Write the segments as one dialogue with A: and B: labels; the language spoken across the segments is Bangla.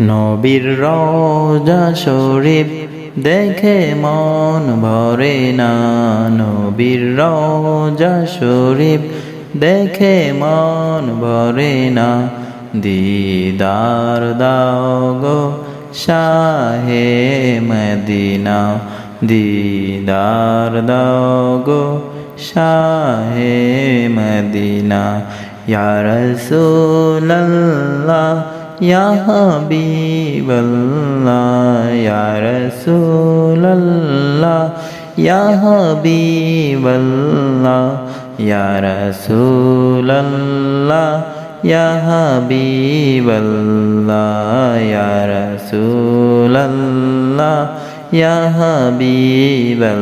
A: নবীর রওজা শরীফ দেখে মন ভরে না। নবীর রওজা শরীফ দেখে মন ভরে না। দিদার দাও গো শাহে মদিনা, দিদার দাও গো শাহে মদিনা। ইয়া রাসূলুল্লাহ ইয়া হাবিবাল্লাহ, ইয়া রাসূলুল্লাহ ইয়া হাবিবাল্লাহ, ইয়া রাসূলুল্লাহ ইয়া হাবিবাল্লাহ, ইয়া রাসূলুল্লাহ ইয়া হাবিবাল্লাহ।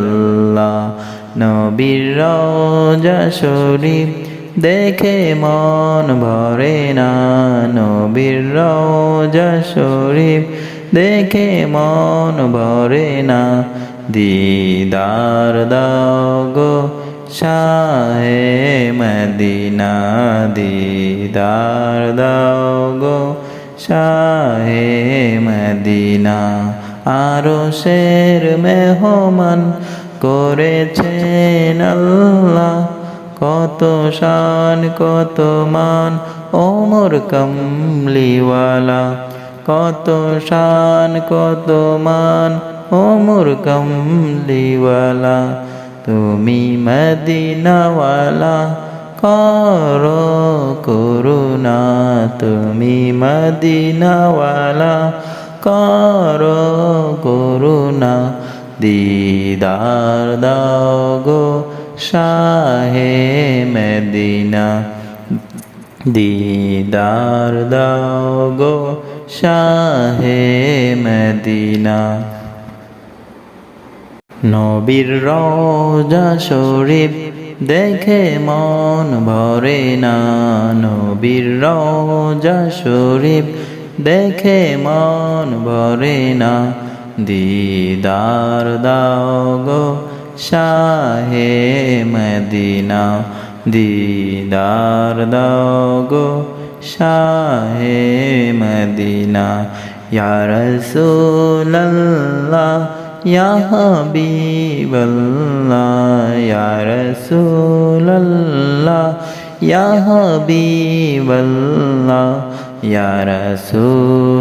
A: নবীর রওজা শরীফ দেখে মন ভরে না। নবীর রওজা শরীফ দেখে মন ভরে না। দিদার দাও গো শাহে মদিনা, দিদার দাও গো শাহে মদিনা। আরশের মেহমান করেছেন আল্লাহ, কত শান কত মান ওমর কামলিওয়ালা। কত শান কত মান ওমর কামলিওয়ালা। তুমি মদিনাওয়ালা করো করুণা, তুমি মদিনাওয়ালা করো করুণা। দিদার দাও গো শাহে মদিনা, দিদার দাও গো শাহে মদিনা। নবীর রওজা শরীফ দেখে মন ভরে না। নবীর রওজা শরীফ দেখে মন ভরে না। দিদার দাও গো শাহে মদিনা, দিদার দাও গো শাহে মদিনা। ইয়া রাসূলুল্লাহ ইয়া হাবিবাল্লাহ, ইয়া রাসূলুল্লাহ ইয়া হাবিবাল্লাহ, ইয়া রাসূল